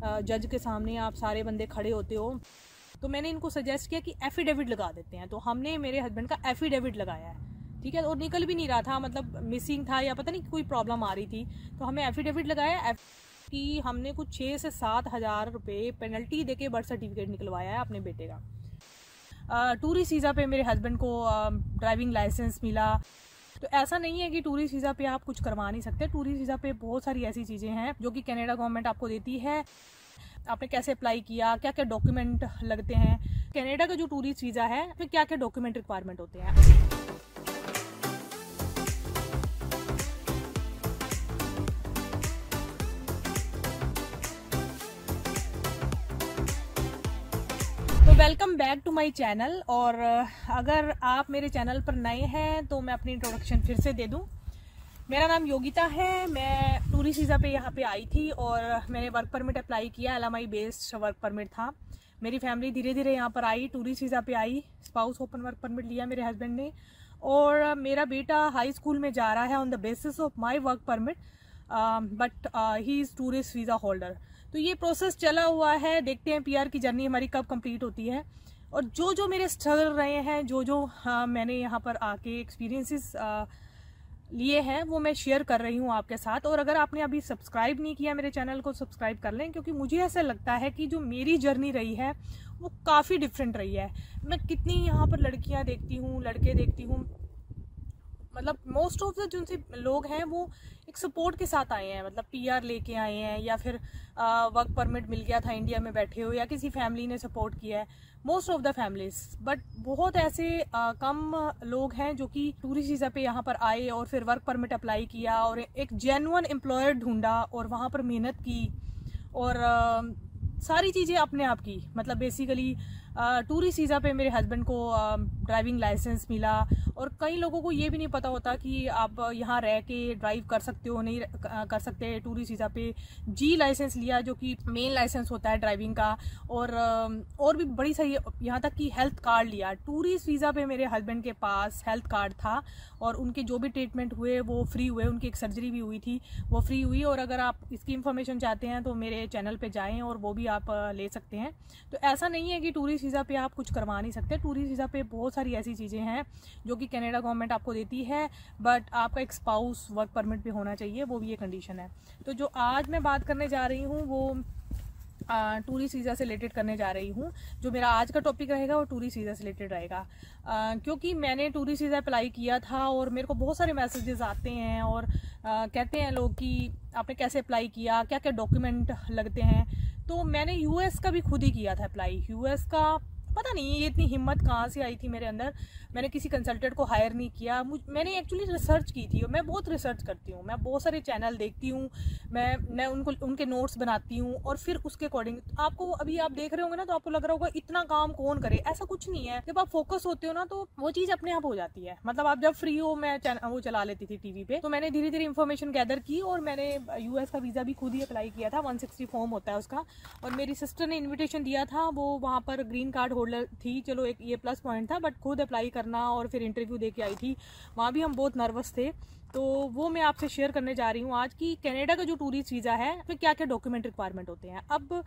जज के सामने आप सारे बंदे खड़े होते हो। तो मैंने इनको सजेस्ट किया कि एफिडेविट लगा देते हैं। तो हमने मेरे हस्बैंड का एफिडेविट लगाया है, ठीक है। और निकल भी नहीं रहा था, मतलब मिसिंग था या पता नहीं कोई प्रॉब्लम आ रही थी। तो हमें एफिडेविट लगाया कि हमने कुछ 6 से 7 हज़ार रुपये पेनल्टी देके बर्थ सर्टिफिकेट निकलवाया है अपने बेटे का। टूरिस्ट वीज़ा पे मेरे हस्बैंड को ड्राइविंग लाइसेंस मिला। तो ऐसा नहीं है कि टूरिस्ट वीज़ा पे आप कुछ करवा नहीं सकते। टूरिस्ट वीज़ा पे बहुत सारी ऐसी चीज़ें हैं जो कि कनाडा गवर्नमेंट आपको देती है। आपने कैसे अप्लाई किया, क्या क्या डॉक्यूमेंट लगते हैं, कनाडा का जो टूरिस्ट वीज़ा है फिर क्या क्या डॉक्यूमेंट रिक्वायरमेंट होते हैं। Welcome back to my channel. और अगर आप मेरे चैनल पर नए हैं तो मैं अपनी इंट्रोडक्शन फिर से दे दूं। मेरा नाम योगिता है। मैं टूरिस्ट वीज़ा पे यहाँ पे आई थी और मैंने वर्क परमिट अप्लाई किया। LMI बेस्ड वर्क परमिट था। मेरी फैमिली धीरे धीरे यहाँ पर आई, टूरिस्ट वीज़ा पे आई। स्पाउस ओपन वर्क परमिट लिया मेरे हस्बैंड ने। और मेरा बेटा हाई स्कूल में जा रहा है on the basis of my work permit, but he is tourist visa holder. तो ये प्रोसेस चला हुआ है। देखते हैं PR की जर्नी हमारी कब कंप्लीट होती है। और जो मेरे स्ट्रगल रहे हैं, जो मैंने यहाँ पर आके एक्सपीरियंसेस लिए हैं वो मैं शेयर कर रही हूँ आपके साथ। और अगर आपने अभी सब्सक्राइब नहीं किया मेरे चैनल को, सब्सक्राइब कर लें, क्योंकि मुझे ऐसा लगता है कि जो मेरी जर्नी रही है वो काफ़ी डिफरेंट रही है। मैं कितनी यहाँ पर लड़कियाँ देखती हूँ, लड़के देखती हूँ, मतलब मोस्ट ऑफ द जिनसे लोग हैं वो एक सपोर्ट के साथ आए हैं, मतलब PR लेके आए हैं या फिर वर्क परमिट मिल गया था इंडिया में बैठे हो, या किसी फैमिली ने सपोर्ट किया है, most of the families. But बहुत ऐसे कम लोग हैं जो कि टूरिस्ट वीज़ा पे यहाँ पर आए और फिर वर्क परमिट अप्लाई किया और एक जेन्युइन एम्प्लॉयर ढूंढा और वहाँ पर मेहनत की और सारी चीज़ें अपने आप की। मतलब बेसिकली टूरिस्ट वीज़ा पे मेरे हस्बैंड को ड्राइविंग लाइसेंस मिला। और कई लोगों को ये भी नहीं पता होता कि आप यहाँ रह के ड्राइव कर सकते हो, नहीं कर सकते। टूरिस्ट वीज़ा पे G लाइसेंस लिया जो कि मेन लाइसेंस होता है ड्राइविंग का। और भी बड़ी सही, यहाँ तक कि हेल्थ कार्ड लिया। टूरिस्ट वीज़ा पे मेरे हस्बैंड के पास हेल्थ कार्ड था और उनके जो भी ट्रीटमेंट हुए वो फ्री हुए। उनकी एक सर्जरी भी हुई थी, वो फ्री हुई। और अगर आप इसकी इन्फॉर्मेशन चाहते हैं तो मेरे चैनल पे जाएं और वो भी आप ले सकते हैं। तो ऐसा नहीं है कि टूरिस्ट वीज़ा पे आप कुछ करवा नहीं सकते। टूरिस्ट वीज़ा पे बहुत सारी ऐसी चीज़ें हैं जो कि कनाडा गवर्नमेंट आपको देती है, बट आपका एक स्पाउस वर्क परमिट भी होना चाहिए, वो भी ये कंडीशन है। तो जो आज मैं बात करने जा रही हूँ वो टूरिस्ट वीज़ा से रिलेटेड करने जा रही हूँ। जो मेरा आज का टॉपिक रहेगा वो टूरिस्ट वीज़ा से रिलेटेड रहेगा, क्योंकि मैंने टूरिस्ट वीज़ा अप्लाई किया था और मेरे को बहुत सारे मैसेजेस आते हैं और कहते हैं लोग कि आपने कैसे अप्लाई किया, क्या क्या डॉक्यूमेंट लगते हैं। तो मैंने US का भी खुद ही किया था अप्लाई। US का पता नहीं ये इतनी हिम्मत कहाँ से आई थी मेरे अंदर। मैंने किसी कंसल्टेंट को हायर नहीं किया। मैंने एक्चुअली रिसर्च की थी और मैं बहुत रिसर्च करती हूँ। मैं बहुत सारे चैनल देखती हूँ, मैं उनके नोट्स बनाती हूँ और फिर उसके अकॉर्डिंग आपको, अभी आप देख रहे होंगे ना तो आपको लग रहा होगा इतना काम कौन करे। ऐसा कुछ नहीं है। जब आप फोकस होते हो ना तो वो चीज़ अपने आप हो जाती है। मतलब आप जब फ्री हो, मैं वो चला लेती थी TV पे, तो मैंने धीरे धीरे इन्फॉर्मेशन गैदर की और मैंने US का वीज़ा भी खुद ही अप्लाई किया था। 160 फॉर्म होता है उसका। और मेरी सिस्टर ने इन्विटेशन दिया था, वो वहाँ पर ग्रीन कार्ड होल्डर थी, चलो एक ये प्लस पॉइंट था। बट खुद अप्लाई करना और फिर इंटरव्यू दे के आई थी, वहाँ भी हम बहुत नर्वस थे। तो वो मैं आपसे शेयर करने जा रही हूँ आज कि कनाडा का जो टूरिस्ट वीज़ा है फिर क्या क्या डॉक्यूमेंट रिक्वायरमेंट होते हैं। अब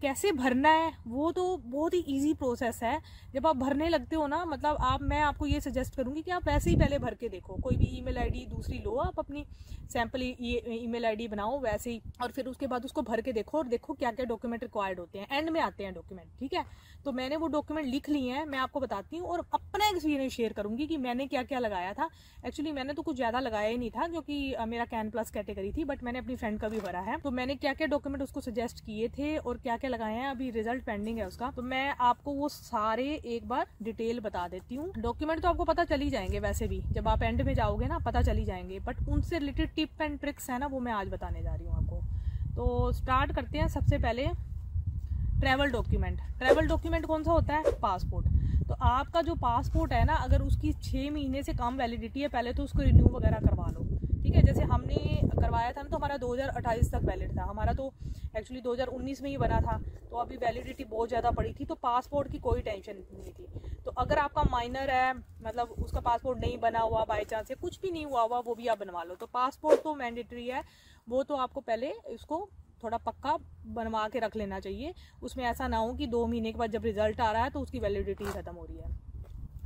कैसे भरना है वो तो बहुत ही इजी प्रोसेस है। जब आप भरने लगते हो ना, मतलब मैं आपको ये सजेस्ट करूँगी कि आप वैसे ही पहले भर के देखो। कोई भी ईमेल ID दूसरी लो, आप अपनी सैम्पल ईमेल ID बनाओ वैसे ही, और फिर उसके बाद उसको भर के देखो और देखो क्या क्या डॉक्यूमेंट रिक्वायर्ड होते हैं। एंड में आते हैं डॉक्यूमेंट, ठीक है। तो मैंने वो डॉक्यूमेंट लिख लिए हैं, मैं आपको बताती हूँ और अपना एक्सपीरियंस शेयर करूँगी कि मैंने क्या क्या लगाया था। एक्चुअली मैंने तो कुछ ज़्यादा लगाया ही नहीं था क्योंकि मेरा CAN प्लस कैटेगरी थी, बट मैंने अपनी फ्रेंड का भी भरा है। तो मैंने क्या क्या डॉक्यूमेंट उसको सजेस्ट किए थे और क्या क्या लगाए हैं, अभी रिजल्ट पेंडिंग है उसका। तो मैं आपको वो सारे एक बार डिटेल बता देती हूँ। डॉक्यूमेंट तो आपको पता चल ही जाएंगे वैसे भी, जब आप एंड में जाओगे ना पता चल ही जाएंगे, बट उनसे रिलेटेड टिप एंड ट्रिक्स है ना, वो मैं आज बताने जा रही हूँ आपको। तो स्टार्ट करते हैं। सबसे पहले ट्रैवल डॉक्यूमेंट। ट्रैवल डॉक्यूमेंट कौन सा होता है? पासपोर्ट। तो आपका जो पासपोर्ट है ना, अगर उसकी 6 महीने से कम वैलिडिटी है, पहले तो उसको रिन्यू वगैरह करवा लो, ठीक है। जैसे हमने करवाया था ना तो हमारा 2028 तक वैलिड था। हमारा तो एक्चुअली 2019 में ही बना था, तो अभी वैलिडिटी बहुत ज़्यादा पड़ी थी, तो पासपोर्ट की कोई टेंशन नहीं थी। तो अगर आपका माइनर है, मतलब उसका पासपोर्ट नहीं बना हुआ बाई चांस, कुछ भी नहीं हुआ हुआ, वो भी आप बनवा लो। तो पासपोर्ट तो मैंडेटरी है, वो तो आपको पहले इसको थोड़ा पक्का बनवा के रख लेना चाहिए। उसमें ऐसा ना हो कि 2 महीने के बाद जब रिजल्ट आ रहा है तो उसकी वैलिडिटी ख़त्म हो रही है।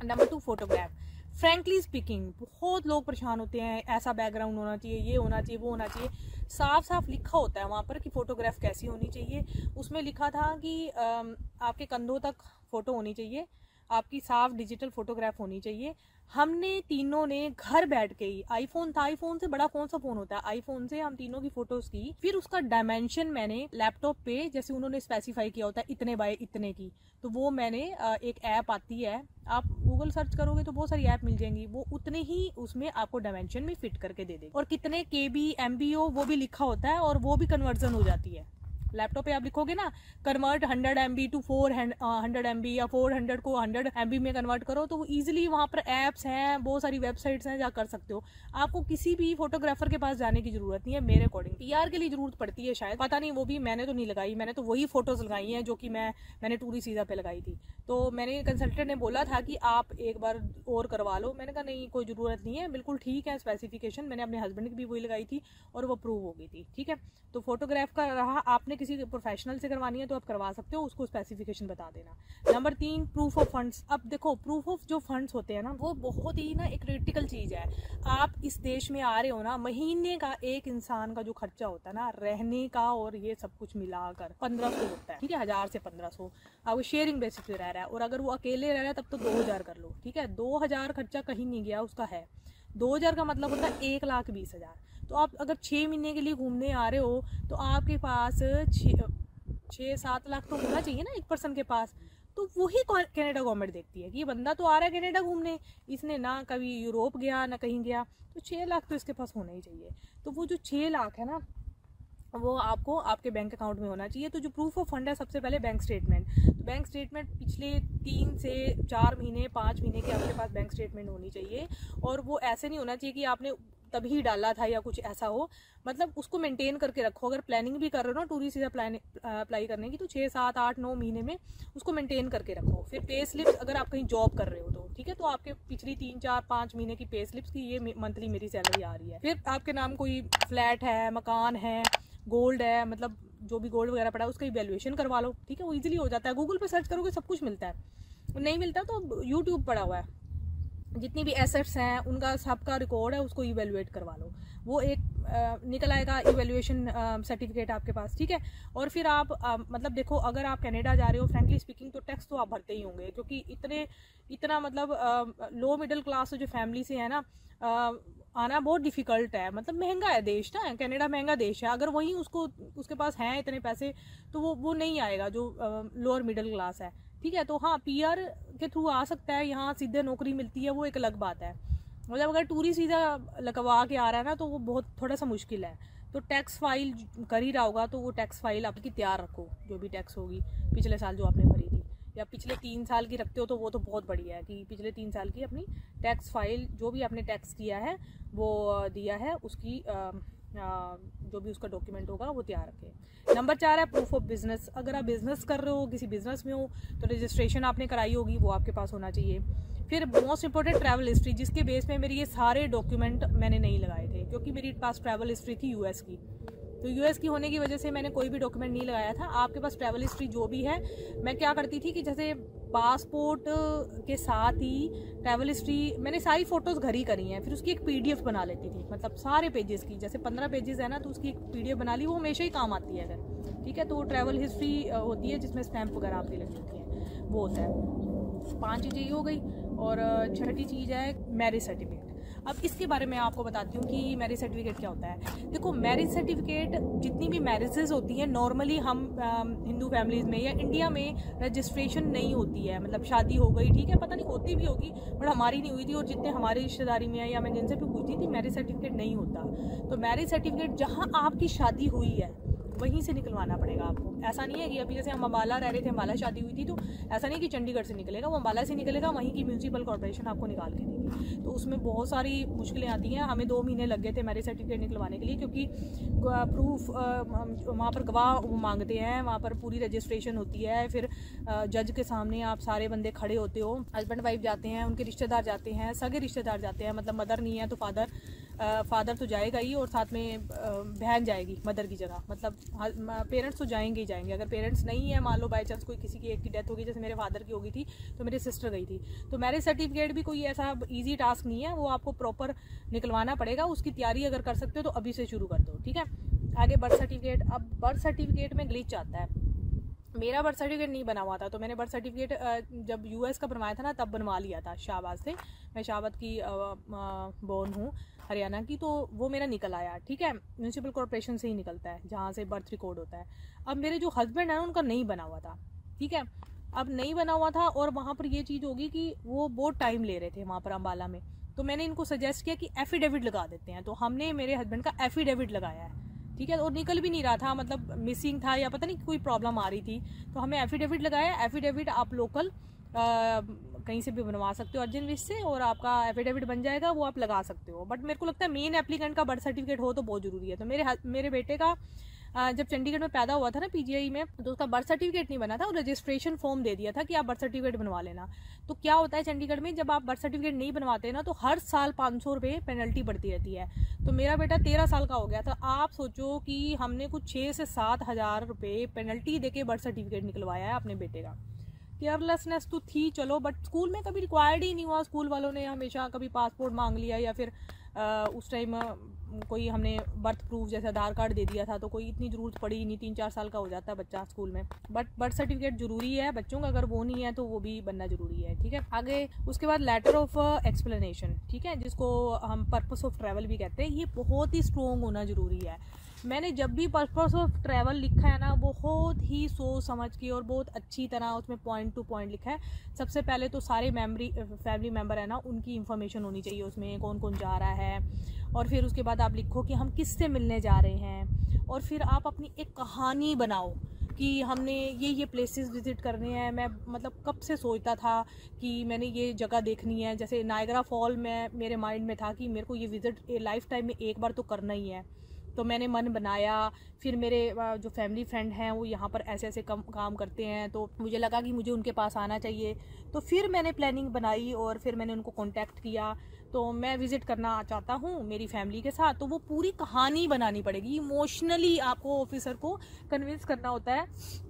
Number 2, photograph. फ्रैंकली स्पीकिंग, बहुत लोग परेशान होते हैं, ऐसा बैकग्राउंड होना चाहिए, ये होना चाहिए, वो होना चाहिए। साफ साफ लिखा होता है वहाँ पर कि फ़ोटोग्राफ कैसी होनी चाहिए। उसमें लिखा था कि आपके कंधों तक फ़ोटो होनी चाहिए, आपकी साफ डिजिटल फोटोग्राफ होनी चाहिए। हमने तीनों ने घर बैठ के ही, आईफोन था, आईफोन से बड़ा कौन सा फोन होता है, आईफोन से हम तीनों की फोटोज की। फिर उसका डायमेंशन मैंने लैपटॉप पे, जैसे उन्होंने स्पेसिफाई किया होता है इतने बाय इतने की, तो वो मैंने एक ऐप आती है, आप गूगल सर्च करोगे तो बहुत सारी ऐप मिल जाएंगी, वो उतने ही उसमें आपको डायमेंशन में फिट करके दे देगी। और कितने KB MB हो वो भी लिखा होता है, और वो भी कन्वर्जन हो जाती है। लैपटॉप पे आप लिखोगे ना कन्वर्ट 100 MB टू 400 MB या 400 को 100 MB में कन्वर्ट करो, तो वो ईजिली वहाँ पर ऐप्स हैं, बहुत सारी वेबसाइट्स हैं, जहाँ कर सकते हो। आपको किसी भी फोटोग्राफर के पास जाने की जरूरत नहीं है। मेरे अकॉर्डिंग PR के लिए जरूरत पड़ती है शायद, पता नहीं, वो भी मैंने तो नहीं लगाई। मैंने तो वही फोटोज लगाई हैं जो कि मैंने टूरी सीजा पे लगाई थी। तो मैंने कंसल्टेंट ने बोला था कि आप एक बार और करवा लो। मैंने कहा नहीं, कोई ज़रूरत नहीं है, बिल्कुल ठीक है स्पेसिफिकेशन। मैंने अपने हस्बैंड की भी वही लगाई थी और वो अप्रूव हो गई थी। ठीक है, तो फोटोग्राफ का रहा, आपने किसी प्रोफेशनल से करवानी है तो आप करवा सकते हो, उसको स्पेसिफिकेशन बता देना। Number 3, proof of funds. अब देखो, प्रूफ ऑफ जो फंड्स होते हैं ना, वो बहुत ही ना एक क्रिटिकल चीज़ है। आप इस देश में आ रहे हो ना, महीने का एक इंसान का जो खर्चा होता है ना, रहने का और ये सब कुछ मिलाकर 1500 होता है। ठीक है, 1000 से 1500 आपको शेयरिंग बेसिस पे रह रहा है। और अगर वो अकेले रह रहा है तब तो 2000 कर लो। ठीक है, 2000 खर्चा कहीं नहीं गया, उसका है। 2000 का मतलब होता है 1,20,000। तो आप अगर 6 महीने के लिए घूमने आ रहे हो तो आपके पास 6-7 लाख तो होना चाहिए ना एक पर्सन के पास। तो वही कनाडा गवर्नमेंट देखती है कि ये बंदा तो आ रहा है कनाडा घूमने, इसने ना कभी यूरोप गया ना कहीं गया, तो 6 लाख तो इसके पास होना ही चाहिए। तो वो जो 6 लाख है ना, वो आपको आपके बैंक अकाउंट में होना चाहिए। तो जो प्रूफ ऑफ फंड है, सबसे पहले बैंक स्टेटमेंट। तो बैंक स्टेटमेंट पिछले 3 से 4 महीने 5 महीने के आपके पास बैंक स्टेटमेंट होनी चाहिए। और वो ऐसे नहीं होना चाहिए कि आपने तभी डाला था या कुछ ऐसा हो, मतलब उसको मेंटेन करके रखो। अगर प्लानिंग भी कर रहे हो ना टूरिस्ट वीज़ा अप्लाई करने की, तो 6, 7, 8, 9 महीने में उसको मेंटेन करके रखो। फिर पे स्लिप्स, अगर आप कहीं जॉब कर रहे हो तो ठीक है, तो आपके पिछली 3, 4, 5 महीने की पे स्लिप्स की ये मंथली मेरी सैलरी आ रही है। फिर आपके नाम कोई फ्लैट है, मकान है, गोल्ड है, मतलब जो भी गोल्ड वगैरह पड़ा है उसका इवैल्यूएशन करवा लो। ठीक है, वो इजीली हो जाता है, गूगल पे सर्च करोगे सब कुछ मिलता है। नहीं मिलता तो यूट्यूब पड़ा हुआ है, जितनी भी एसेट्स हैं उनका सबका रिकॉर्ड है, उसको इवेल्युएट करवा लो। वो एक निकल आएगा इवेल्युएशन सर्टिफिकेट आपके पास। ठीक है, और फिर आप मतलब देखो, अगर आप कनाडा जा रहे हो, फ्रैंकली स्पीकिंग तो टैक्स तो आप भरते ही होंगे, क्योंकि इतना मतलब लो मिडिल क्लास जो फैमिली से है ना, आना बहुत डिफ़िकल्ट है। मतलब महंगा है देश ना, कनाडा महंगा देश है। अगर वहीं उसके पास हैं इतने पैसे तो वो नहीं आएगा जो लोअर मिडिल क्लास है। ठीक है, तो हाँ, PR के थ्रू आ सकता है, यहाँ सीधे नौकरी मिलती है, वो एक अलग बात है। मतलब अगर टूरिस्ट वीज़ा लगवा के आ रहा है ना, तो वो बहुत थोड़ा सा मुश्किल है। तो टैक्स फाइल कर ही रहा होगा, तो वो टैक्स फाइल आपकी तैयार रखो, जो भी टैक्स होगी पिछले साल जो आपने भरी थी, या पिछले 3 साल की रखते हो तो वो तो बहुत बढ़िया है कि पिछले 3 साल की अपनी टैक्स फाइल, जो भी आपने टैक्स किया है वो दिया है, उसकी जो भी उसका डॉक्यूमेंट होगा वो तैयार रखें। नंबर 4 है प्रूफ ऑफ बिजनेस। अगर आप बिजनेस कर रहे हो, किसी बिजनेस में हो, तो रजिस्ट्रेशन आपने कराई होगी, वो आपके पास होना चाहिए। फिर मोस्ट इंपॉर्टेंट ट्रैवल हिस्ट्री, जिसके बेस में मेरे ये सारे डॉक्यूमेंट मैंने नहीं लगाए थे, क्योंकि मेरे पास ट्रैवल हिस्ट्री थी US की। तो US की होने की वजह से मैंने कोई भी डॉक्यूमेंट नहीं लगाया था। आपके पास ट्रैवल हिस्ट्री जो भी है, मैं क्या करती थी कि जैसे पासपोर्ट के साथ ही ट्रैवल हिस्ट्री, मैंने सारी फ़ोटोज़ घर ही करी हैं, फिर उसकी एक PDF बना लेती थी, मतलब सारे पेजेस की, जैसे 15 पेजेस है ना, तो उसकी एक PDF बना ली, वो हमेशा ही काम आती है अगर। ठीक है, तो ट्रैवल हिस्ट्री होती है जिसमें स्टैंप वगैरह आपकी लगी होती है, वो होता है। 5 चीज़ें ये हो गई। और 6ठी चीज़ है मैरिज सर्टिफिकेट। अब इसके बारे में आपको बताती हूँ कि मैरिज सर्टिफिकेट क्या होता है। देखो, मैरिज सर्टिफिकेट, जितनी भी मैरिजेस होती हैं नॉर्मली हम हिंदू फैमिलीज़ में या इंडिया में रजिस्ट्रेशन नहीं होती है। मतलब शादी हो गई, ठीक है, पता नहीं होती भी होगी, बट हमारी नहीं हुई थी। और जितने हमारी रिश्तेदारी में है या मैं जिनसे भी पूछती थी, मैरिज सर्टिफिकेट नहीं होता। तो मैरिज सर्टिफिकेट जहाँ आपकी शादी हुई है वहीं से निकलवाना पड़ेगा आपको। ऐसा नहीं है कि अभी जैसे हम अम्बाला रह रहे थे, अम्बाला शादी हुई थी, तो ऐसा नहीं कि चंडीगढ़ से निकलेगा, वो अम्बाला से निकलेगा, वहीं की म्यूनसिपल कॉर्पोरेशन आपको निकाल के देगी। तो उसमें बहुत सारी मुश्किलें आती हैं। हमें 2 महीने लग गए थे मैरिज सर्टिफिकेट निकलवाने के लिए, क्योंकि प्रूफ वहाँ पर गवाह वो मांगते हैं, वहाँ पर पूरी रजिस्ट्रेशन होती है। फिर जज के सामने आप सारे बंदे खड़े होते हो, हस्बैंड वाइफ जाते हैं, उनके रिश्तेदार जाते हैं, सगे रिश्तेदार जाते हैं, मतलब मदर नहीं है तो फादर, फादर तो जाएगा ही और साथ में बहन जाएगी मदर की जगह, मतलब पेरेंट्स तो जाएंगे ही जाएंगे। अगर पेरेंट्स नहीं है, मान लो बाई चांस कोई किसी की एक की डेथ होगी, जैसे मेरे फादर की हो गई थी तो मेरी सिस्टर गई थी, तो मैरिज सर्टिफिकेट भी कोई ऐसा ईजी टास्क नहीं है, वो आपको प्रॉपर निकलवाना पड़ेगा। उसकी तैयारी अगर कर सकते हो तो अभी से शुरू कर दो, ठीक है। आगे बर्थ सर्टिफिकेट। अब बर्थ सर्टिफिकेट में ग्लिच आता है। मेरा बर्थ सर्टिफिकेट नहीं बना हुआ था, तो मैंने बर्थ सर्टिफिकेट जब यूएस का बनवाया था ना तब बनवा लिया था शाहबाद से। मैं शाहबाद की बोर्न हूँ, हरियाणा की, तो वो मेरा निकल आया, ठीक है। म्यूनसिपल कॉर्पोरेशन से ही निकलता है जहाँ से बर्थ रिकॉर्ड होता है। अब मेरे जो हस्बैंड है उनका नहीं बना हुआ था, ठीक है। अब नहीं बना हुआ था और वहाँ पर ये चीज़ होगी कि वो बहुत टाइम ले रहे थे वहाँ पर अम्बाला में, तो मैंने इनको सजेस्ट किया कि एफिडेविट लगा देते हैं, तो हमने मेरे हस्बैंड का एफिडेविट लगाया है, ठीक है। और निकल भी नहीं रहा था, मतलब मिसिंग था या पता नहीं कोई प्रॉब्लम आ रही थी, तो हमें एफिडेविट लगाया। एफिडेविट आप लोकल कहीं से भी बनवा सकते हो अर्जेंट विश से, और आपका एफिडेविट बन जाएगा, वो आप लगा सकते हो। बट मेरे को लगता है मेन एप्लीकेंट का बर्थ सर्टिफिकेट हो तो बहुत जरूरी है। तो मेरे बेटे का जब चंडीगढ़ में पैदा हुआ था ना पीजीआई में, तो उसका बर्थ सर्टिफिकेट नहीं बना था और रजिस्ट्रेशन फॉर्म दे दिया था कि आप बर्थ सर्टिफिकेट बनवा लेना। तो क्या होता है चंडीगढ़ में, जब आप बर्थ सर्टिफिकेट नहीं बनवाते ना तो हर साल 500 रुपये पेनल्टी बढ़ती रहती है। तो मेरा बेटा 13 साल का हो गया था। आप सोचो कि हमने कुछ 6 से 7 हज़ार रुपये पेनल्टी देके बर्थ सर्टिफिकेट निकलवाया है अपने बेटे का। केयरलेसनेस तो थी चलो, बट स्कूल में कभी रिक्वायर्ड ही नहीं हुआ। स्कूल वालों ने हमेशा कभी पासपोर्ट मांग लिया या फिर उस टाइम कोई हमने बर्थ प्रूफ जैसे आधार कार्ड दे दिया था, तो कोई इतनी ज़रूरत पड़ी ही नहीं। 3-4 साल का हो जाता है बच्चा स्कूल में। बट बर्थ सर्टिफिकेट जरूरी है बच्चों का, अगर वो नहीं है तो वो भी बनना जरूरी है, ठीक है। आगे उसके बाद लेटर ऑफ एक्सप्लेनेशन, ठीक है, जिसको हम पर्पस ऑफ ट्रैवल भी कहते हैं, ये बहुत ही स्ट्रॉन्ग होना जरूरी है। मैंने जब भी पर्पस ऑफ ट्रैवल लिखा है ना, बहुत ही सोच समझ के और बहुत अच्छी तरह उसमें पॉइंट टू पॉइंट लिखा है। सबसे पहले तो सारे फैमिली मेम्बर है ना, उनकी इन्फॉर्मेशन होनी चाहिए उसमें, कौन कौन जा रहा है। और फिर उसके बाद आप लिखो कि हम किससे मिलने जा रहे हैं, और फिर आप अपनी एक कहानी बनाओ कि हमने ये प्लेसेस विज़िट करने हैं। मैं मतलब कब से सोचता था कि मैंने ये जगह देखनी है, जैसे नायग्रा फॉल में मेरे माइंड में था कि मेरे को ये विज़िट लाइफ टाइम में एक बार तो करना ही है। तो मैंने मन बनाया। फिर मेरे जो फैमिली फ्रेंड हैं वो यहाँ पर ऐसे ऐसे काम करते हैं, तो मुझे लगा कि मुझे उनके पास आना चाहिए। तो फिर मैंने प्लानिंग बनाई और फिर मैंने उनको कांटेक्ट किया। तो मैं विज़िट करना चाहता हूँ मेरी फैमिली के साथ, तो वो पूरी कहानी बनानी पड़ेगी। इमोशनली आपको ऑफिसर को कन्विंस करना होता है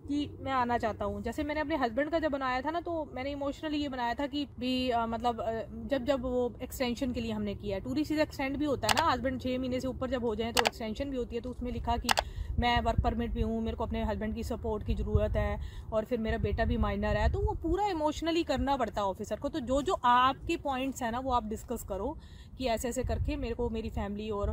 कि मैं आना चाहता हूँ। जैसे मैंने अपने हस्बैंड का जब बनाया था ना, तो मैंने इमोशनली ये बनाया था कि भी मतलब जब वो एक्सटेंशन के लिए हमने किया है, टूरिस्ट वीज़ा एक्सटेंड भी होता है ना, हस्बैंड 6 महीने से ऊपर जब हो जाए तो एक्सटेंशन भी होती है। तो उसमें लिखा कि मैं वर्क परमिट भी हूँ, मेरे को अपने हस्बैंड की सपोर्ट की ज़रूरत है, और फिर मेरा बेटा भी माइनर है। तो वो पूरा इमोशनली करना पड़ता है ऑफिसर को। तो जो आपके पॉइंट्स हैं ना, वो आप डिस्कस करो कि ऐसे ऐसे करके मेरे को मेरी फैमिली और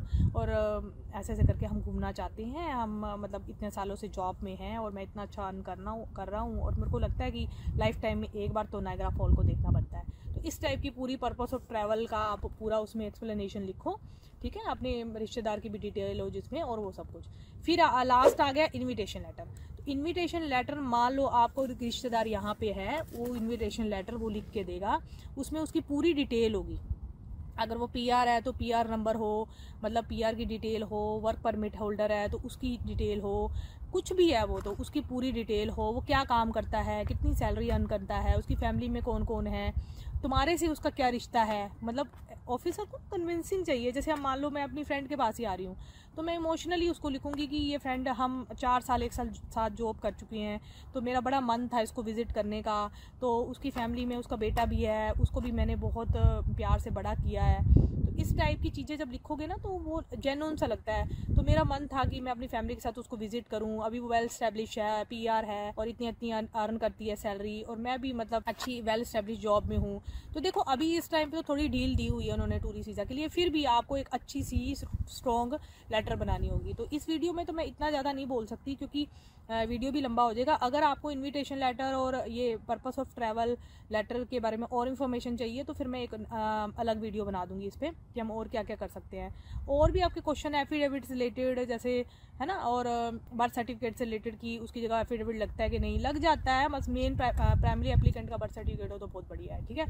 ऐसे ऐसे करके हम घूमना चाहते हैं, हम मतलब इतने सालों से जॉब में हैं और मैं इतना अच्छा अर्न कर रहा हूँ, और मेरे को लगता है कि लाइफ टाइम में एक बार तो नायग्रा फॉल को देखना बनता है। तो इस टाइप की पूरी पर्पस ऑफ ट्रैवल का आप पूरा उसमें एक्सप्लेनेशन लिखो, ठीक है। अपने रिश्तेदार की भी डिटेल हो जिसमें, और वो सब कुछ। फिर लास्ट आ गया इन्विटेशन लेटर। तो इन्विटेशन लेटर, मान लो आपको रिश्तेदार यहाँ पे है, वो इन्विटेशन लेटर वो लिख के देगा, उसमें उसकी पूरी डिटेल होगी। अगर वो पीआर है तो पीआर नंबर हो, मतलब पीआर की डिटेल हो, वर्क परमिट होल्डर है तो उसकी डिटेल हो, कुछ भी है वो तो उसकी पूरी डिटेल हो, वो क्या काम करता है, कितनी सैलरी अर्न करता है, उसकी फैमिली में कौन कौन है, तुम्हारे से उसका क्या रिश्ता है। मतलब ऑफिसर को कन्विंसिंग चाहिए। जैसे हम मान लो मैं अपनी फ्रेंड के पास ही आ रही हूँ, तो मैं इमोशनली उसको लिखूंगी कि ये फ्रेंड हम 4 साल 1 साल साथ जॉब कर चुकी हैं, तो मेरा बड़ा मन था इसको विज़िट करने का। तो उसकी फैमिली में उसका बेटा भी है, उसको भी मैंने बहुत प्यार से बड़ा किया है। तो इस टाइप की चीज़ें जब लिखोगे ना, तो वो जेन्युइन सा लगता है। तो मेरा मन था कि मैं अपनी फैमिली के साथ उसको विज़िट करूँ। अभी वो वेल स्टैब्लिश है, पीआर है, और इतनी अर्न करती है सैलरी, और मैं भी मतलब अच्छी वेल स्टैब्लिश जॉब में हूँ। तो देखो अभी इस टाइम पे तो थोड़ी डील दी हुई है उन्होंने टूरिस्ट वीज़ा के लिए, फिर भी आपको एक अच्छी सी स्ट्रॉन्ग लेटर बनानी होगी। तो इस वीडियो में तो मैं इतना ज़्यादा नहीं बोल सकती क्योंकि वीडियो भी लंबा हो जाएगा। अगर आपको इनविटेशन लेटर और ये पर्पस ऑफ ट्रैवल लेटर के बारे में और इन्फॉर्मेशन चाहिए तो फिर मैं एक अलग वीडियो बना दूंगी इस पर कि हम और क्या क्या कर सकते हैं। और भी आपके क्वेश्चन एफिडेविट से रिलेटेड जैसे है ना, और बर्थ सर्टिफिकेट से रिलेटेड की उसकी जगह एफिडेविट लगता है कि नहीं, लग जाता है, बस मेन प्राइमरी एप्लीकेंट का बर्थ सर्टिफिकेट हो तो बहुत बढ़िया है, ठीक है।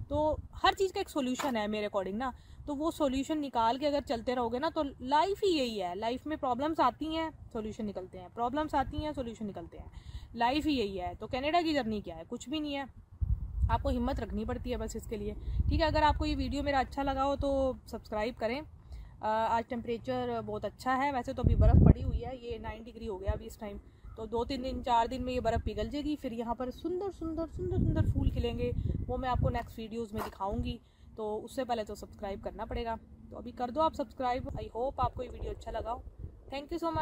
तो हर चीज़ का एक सोल्यूशन है मेरे अकॉर्डिंग ना, तो वो सॉल्यूशन निकाल के अगर चलते रहोगे ना तो लाइफ ही यही है। लाइफ में प्रॉब्लम्स आती हैं, सॉल्यूशन निकलते हैं, प्रॉब्लम्स आती हैं, सॉल्यूशन निकलते हैं, लाइफ ही यही है। तो कनाडा की जर्नी क्या है, कुछ भी नहीं है, आपको हिम्मत रखनी पड़ती है बस इसके लिए, ठीक है। अगर आपको ये वीडियो मेरा अच्छा लगा हो तो सब्सक्राइब करें, आज टेम्परेचर बहुत अच्छा है। वैसे तो अभी बर्फ़ पड़ी हुई है, ये 9 डिग्री हो गया अभी इस टाइम। तो 2-3 दिन 4 दिन में ये बर्फ़ पिघल जाएगी। फिर यहाँ पर सुंदर सुंदर सुंदर सुंदर फूल खिलेंगे, वो मैं आपको नेक्स्ट वीडियोज़ में दिखाऊंगी। तो उससे पहले तो सब्सक्राइब करना पड़ेगा, तो अभी कर दो आप सब्सक्राइब। आई होप आपको ये वीडियो अच्छा लगा हो। Thank you so much.